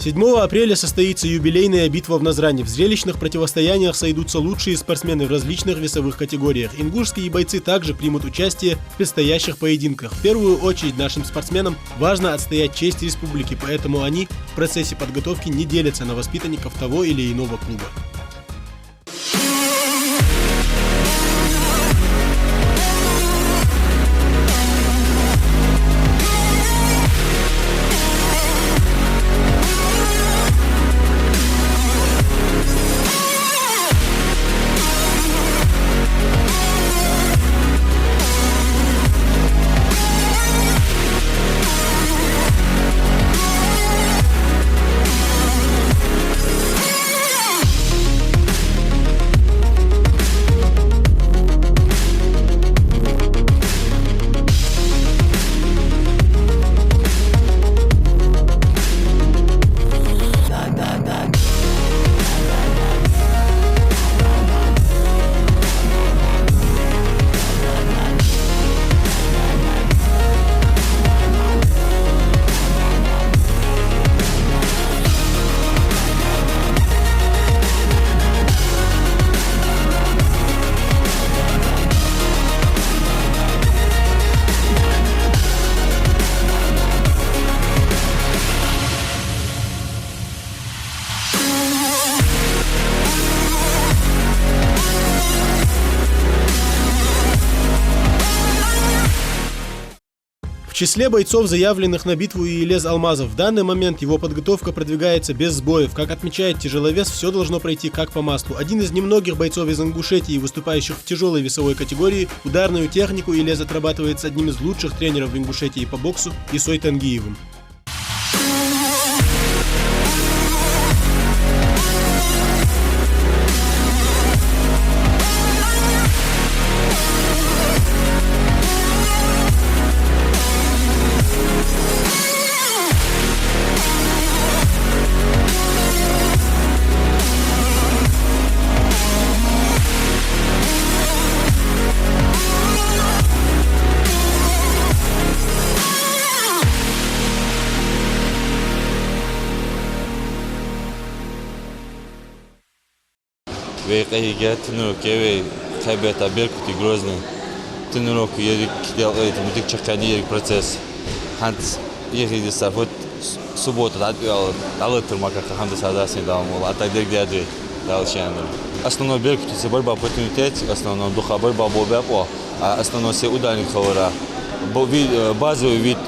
7 апреля состоится юбилейная битва в Назране. В зрелищных противостояниях сойдутся лучшие спортсмены в различных весовых категориях. Ингушские бойцы также примут участие в предстоящих поединках. В первую очередь нашим спортсменам важно отстоять честь республики, поэтому они в процессе подготовки не делятся на воспитанников того или иного клуба. В числе бойцов, заявленных на битву, и Илез Алмазов. В данный момент его подготовка продвигается без сбоев. Как отмечает тяжеловес, все должно пройти как по маслу. Один из немногих бойцов из Ингушетии, выступающих в тяжелой весовой категории, ударную технику Илез отрабатывает с одним из лучших тренеров в Ингушетии по боксу Исой Тангиевым. Вейкаига тренировки Кайбета Беркут и Грозный. Тренировку ерик делает мутик чакани ерик процесс. Ханс ерик сафот суббота отвел дал турмака ханс садасын дамол атайдер дяды далшан. Основной Беркут это борьба оппортунитет, основной духа борьба бобяпо, а основной все ударник хавара. Базовый вид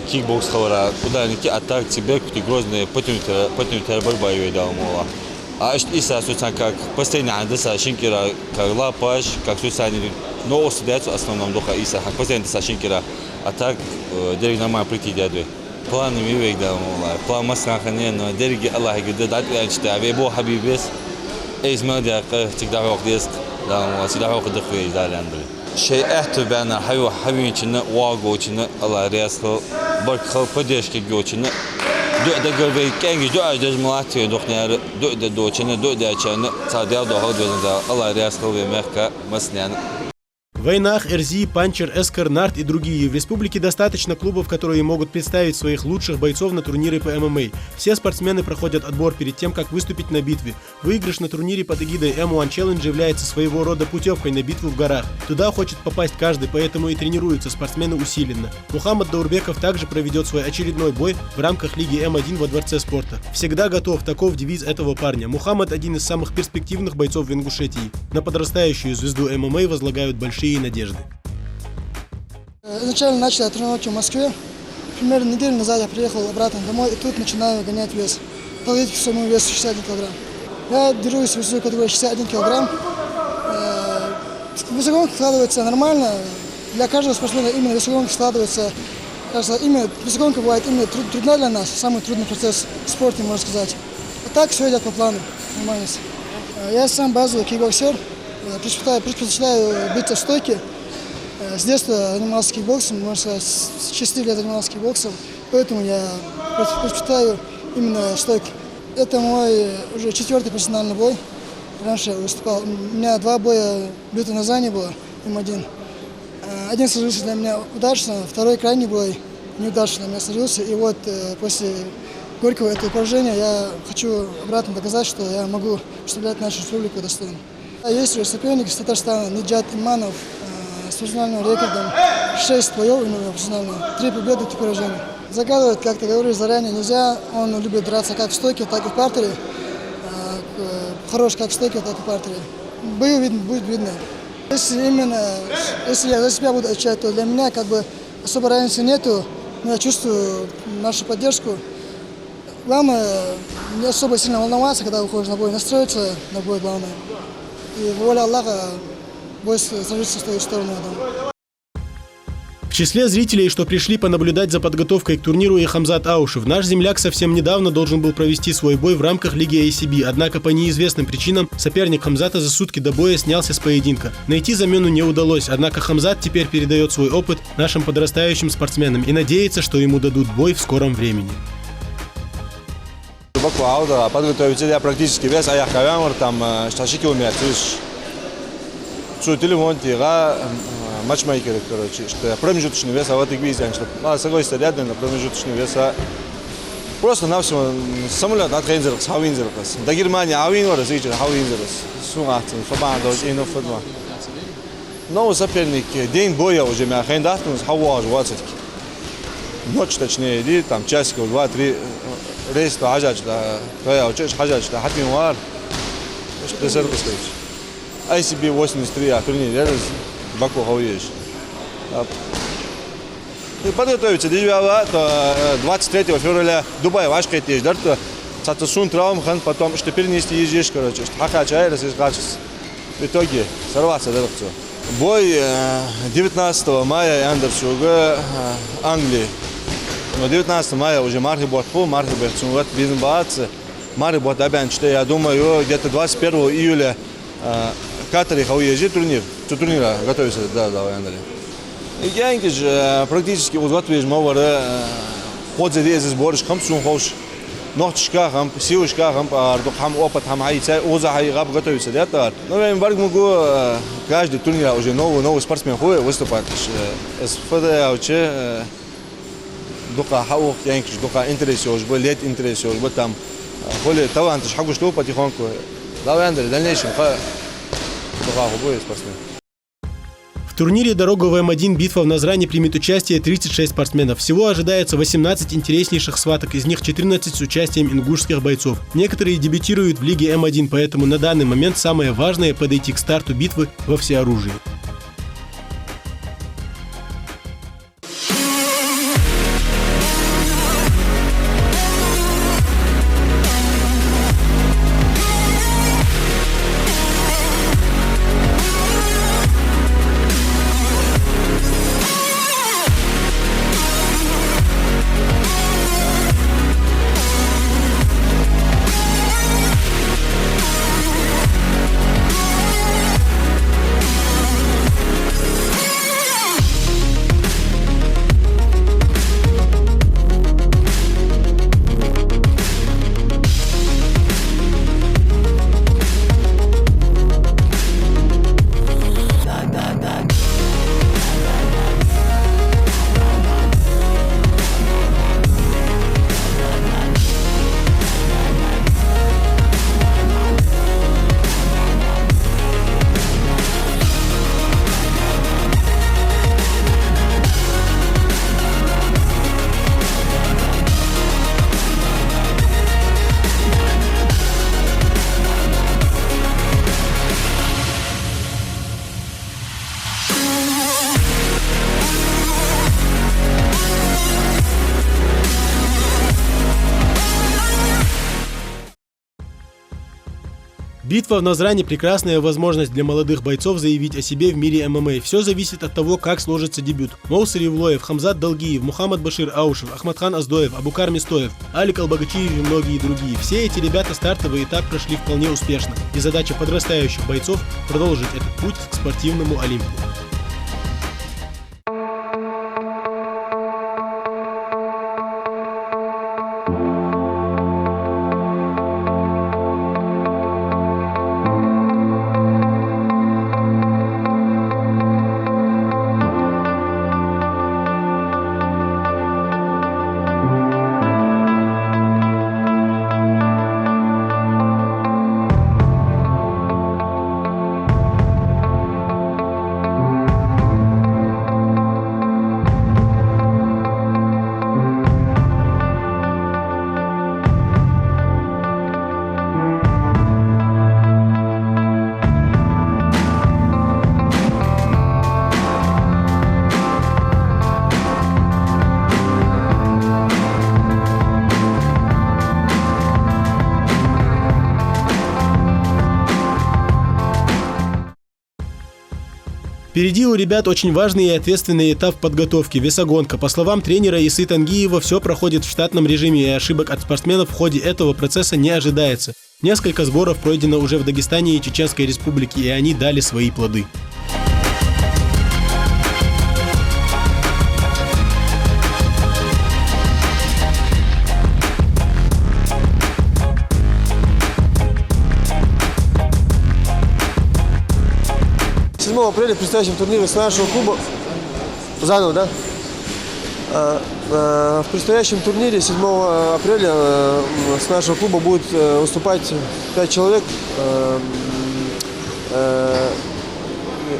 кикбокс хавара, ударники атак Беркут и Грозный оппортунитет борьба ее дамола. А Иса сутан как постоянно андеса шинкера как лапаш, как сутани, но остается основном духа Иса, как постоянно андеса шинкера, а так дерг нормально прийти дядой. Планы мивек да мола, план масханхане, но дерги Аллах гиде датви анчта, вебо хабибес, эйзмал дяка, всегда вок диск, да мола, всегда вок дыхвей далянды. Шей эхту бана хавин чина, вагу чина, Аллах рясхал, баркхал поддержки гочина. Dua da gurbe kengi dua da malati dokhna dua da dochana dua da chana sadel do hodo da Allah рясхал ve mehka masnan. Вайнах, Эрзи, Панчер, Эскар, Нарт и другие. В республике достаточно клубов, которые могут представить своих лучших бойцов на турниры по ММА. Все спортсмены проходят отбор перед тем, как выступить на битве. Выигрыш на турнире под эгидой M1 Challenge является своего рода путевкой на битву в горах. Туда хочет попасть каждый, поэтому и тренируются спортсмены усиленно. Мухаммад Даурбеков также проведет свой очередной бой в рамках Лиги М1 во Дворце спорта. Всегда готов, таков девиз этого парня. Мухаммад один из самых перспективных бойцов в Ингушетии. На подрастающую звезду ММА возлагают большие надежды. Изначально начал тренировки в Москве. Примерно неделю назад я приехал обратно домой и тут начинаю гонять вес. Подойти к своему весу 61 килограмм. Я дерусь в весовой категории 61 килограмм. Весогонка складывается нормально. Для каждого спортсмена именно весогонка складывается. Кажется, именно весогонка бывает именно трудна для нас. Самый трудный процесс в спорте, можно сказать. А так все идет по плану. Нормально. Я сам базовый кикбоксер. Предпочитаю биться в стойке. С детства занимался кикбоксом, можно сказать, с 6 лет занимался кикбоксом, поэтому я предпочитаю именно стойки. Это мой уже 4-й профессиональный бой. Раньше я выступал, у меня 2 боя битвы на Зане было, М1. Один сложился для меня удачно, второй крайний бой неудачно для меня сложился. И вот после горького этого поражения я хочу обратно доказать, что я могу представлять нашу республику достойно. Есть соперник из Татарстана, Ниджат Иманов, с профессиональным рекордом 6 боев, профессионально, 3 победы, 3 поражения. Загадывать, как ты говоришь, заранее нельзя. Он любит драться как в стойке, так и в партере. Хорош как в стойке, так и в партере. Бою будет видно. Если я за себя буду отвечать, то для меня как бы особо разницы нету. Но я чувствую нашу поддержку. Главное, не особо сильно волноваться, когда выходишь на бой, настроиться на бой главное. И воля Аллаха, бой сложится в твою сторону. В числе зрителей, что пришли понаблюдать за подготовкой к турниру, и Хамзат Аушев. Наш земляк совсем недавно должен был провести свой бой в рамках Лиги ACB, однако по неизвестным причинам соперник Хамзата за сутки до боя снялся с поединка. Найти замену не удалось, однако Хамзат теперь передает свой опыт нашим подрастающим спортсменам и надеется, что ему дадут бой в скором времени. Подготовиться я практически весь аяққа там 2 километра. Матчмейкер, короче, что промежуточный вес, а вот и визиан, что согласен рядом на промежуточный вес. Просто на всем самолет на тренер с Хауинзерс. До Германии Хауинзерс, сейчас Хауинзерс. Суматин, Фабандо, Ино Фудма. Но соперник день боя уже меня хендахтун с Хауаж 20. Ночь точнее, иди там часиков 2-3 рейс то хажач, да, я учусь хажач, да, хатин вар. Что это стоит? ICB 83, а турнир я Баку Хауеш. Подготовиться до 23 февраля Дубай Вашка идти, да, то Цатасун травм, потом что перенести езжишь, короче, что хакачай, разыскаться. В итоге сорваться, да, все. Бой 19 мая Андерсуга, Англии. Но 19 мая уже Мархибот по Мархибот, вот бизнес, Мархибот обян, что я думаю, где-то 21 июля Катаре Хауежи турнир. Турнира готовится, да, Андрей. И я иногда практически uzatvies мовары подзадез сборщик хам сунхош, ночка хам, сиушка хам, ардук хам опыт хам хайцай, оза хайгаб готовится, да, так. Но я им барг могу каждый турнир уже новый спортсмен ходит выступать. СФД уче дука хаух, я иногда дука интересуешь, был лет интересуешь, был там более талант, шагу что потихоньку. Да, Андрей, дальнейшем дука будет спортсмен. В турнире «Дорога в М1» битва в Назране примет участие 36 спортсменов. Всего ожидается 18 интереснейших схваток, из них 14 с участием ингушских бойцов. Некоторые дебютируют в Лиге М1, поэтому на данный момент самое важное – подойти к старту битвы во всеоружии. Битва в Назране – прекрасная возможность для молодых бойцов заявить о себе в мире ММА. Все зависит от того, как сложится дебют. Моусар Евлоев, Хамзат Далгиев, Мухаммад Башир Аушев, Ахматхан Аздоев, Абукар Мистоев, Алик Албагачиев и многие другие. Все эти ребята стартовый этап прошли вполне успешно. И задача подрастающих бойцов – продолжить этот путь к спортивному Олимпу. Впереди у ребят очень важный и ответственный этап подготовки – весогонка. По словам тренера Исы Тангиева, все проходит в штатном режиме, и ошибок от спортсменов в ходе этого процесса не ожидается. Несколько сборов пройдено уже в Дагестане и Чеченской Республике, и они дали свои плоды. Апреля в предстоящем турнире с нашего клуба заново, да? В предстоящем турнире 7 апреля с нашего клуба будет выступать 5 человек.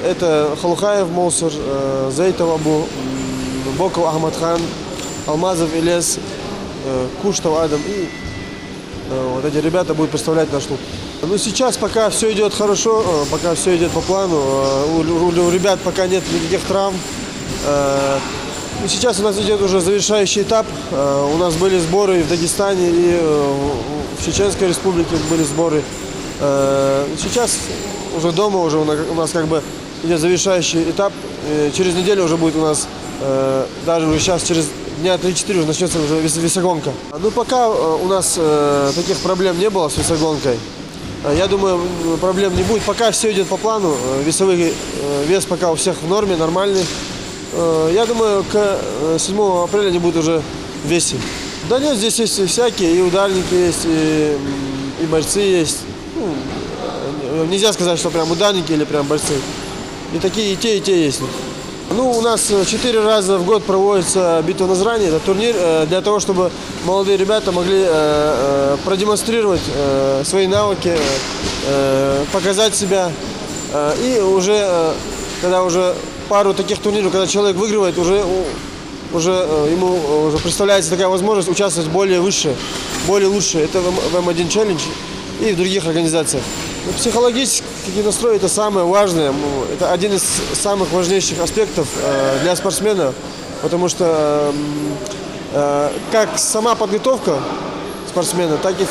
Это Халухаев Молсер, Зейтов Абу, Боков Ахмадхан, Алмазов Илес, Куштов Адам. И вот эти ребята будут представлять наш клуб. Ну, сейчас пока все идет хорошо, пока все идет по плану, у ребят пока нет никаких травм. Сейчас у нас идет уже завершающий этап. У нас были сборы и в Дагестане, и в Чеченской Республике были сборы. Сейчас уже дома уже у нас как бы идет завершающий этап. Через неделю уже будет у нас, даже уже сейчас через дня 3-4 уже начнется уже весогонка. Ну, пока у нас таких проблем не было с весогонкой. Я думаю, проблем не будет. Пока все идет по плану, весовой вес пока у всех в норме, нормальный. Я думаю, к 7 апреля не будет уже в весе. Да нет, здесь есть всякие, и ударники есть, и борцы есть. Ну, нельзя сказать, что прям ударники или прям борцы. И такие, и те есть. Ну, у нас 4 раза в год проводится битва на Назрани. Это турнир для того, чтобы молодые ребята могли продемонстрировать свои навыки, показать себя. И уже, когда уже пару таких турниров, когда человек выигрывает, уже ему уже представляется такая возможность участвовать более выше, более лучше. Это в М1 Challenge и в других организациях. Психологический настрой – это самое важное, это один из самых важнейших аспектов для спортсмена, потому что как сама подготовка спортсмена, так и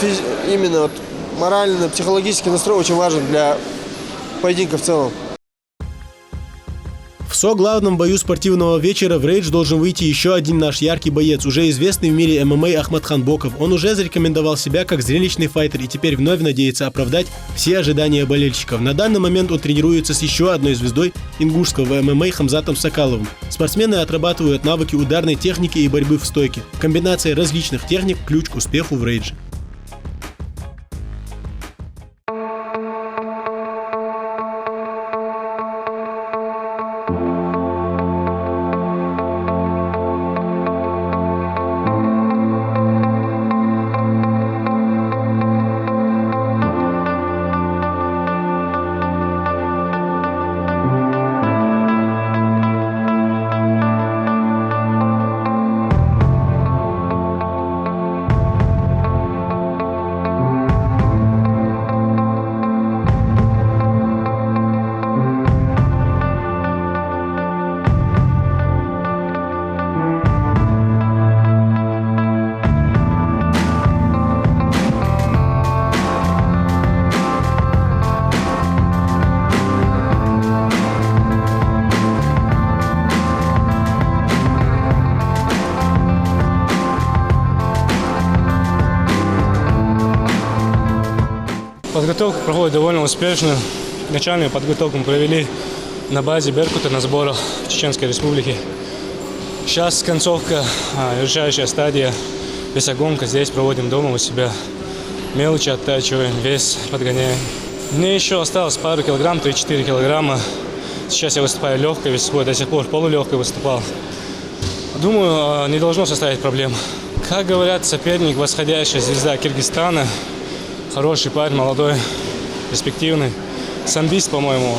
именно морально-психологический настрой очень важен для поединка в целом. В соглавном бою спортивного вечера в рейдж должен выйти еще один наш яркий боец, уже известный в мире ММА Ахмадхан Боков. Он уже зарекомендовал себя как зрелищный файтер и теперь вновь надеется оправдать все ожидания болельщиков. На данный момент он тренируется с еще одной звездой ингушского ММА Хамзатом Сакаловым. Спортсмены отрабатывают навыки ударной техники и борьбы в стойке. Комбинация различных техник – ключ к успеху в рейдже. Подготовка проходит довольно успешно. Начальную подготовку мы провели на базе Беркута на сборах в Чеченской Республике. Сейчас концовка, решающая стадия, весогонка. Здесь проводим дома у себя. Мелочи оттачиваем, вес подгоняем. Мне еще осталось пару килограмм, 3-4 килограмма. Сейчас я выступаю легкой весовой, до сих пор полулегкой выступал. Думаю, не должно составить проблем. Как говорят, соперник, восходящая звезда Киргизстана. Хороший парень, молодой, перспективный. Самбист, по-моему,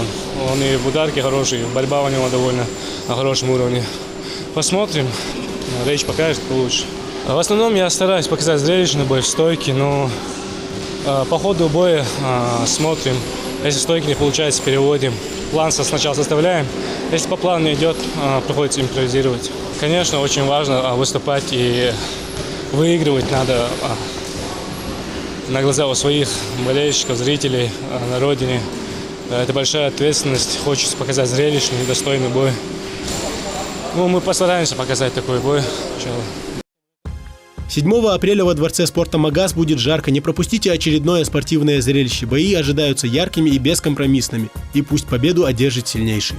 он и в ударке хороший, борьба у него довольно на хорошем уровне. Посмотрим, речь покажет получше. В основном я стараюсь показать зрелищный бой в стойке, но по ходу боя смотрим. Если стойки не получается, переводим. План сначала составляем. Если по плану не идет, приходится импровизировать. Конечно, очень важно выступать и выигрывать надо на глаза у своих болельщиков, зрителей на родине. Это большая ответственность. Хочется показать зрелищный, достойный бой. Ну, мы постараемся показать такой бой. 7 апреля во Дворце спорта «Магаз» будет жарко. Не пропустите очередное спортивное зрелище. Бои ожидаются яркими и бескомпромиссными. И пусть победу одержит сильнейший.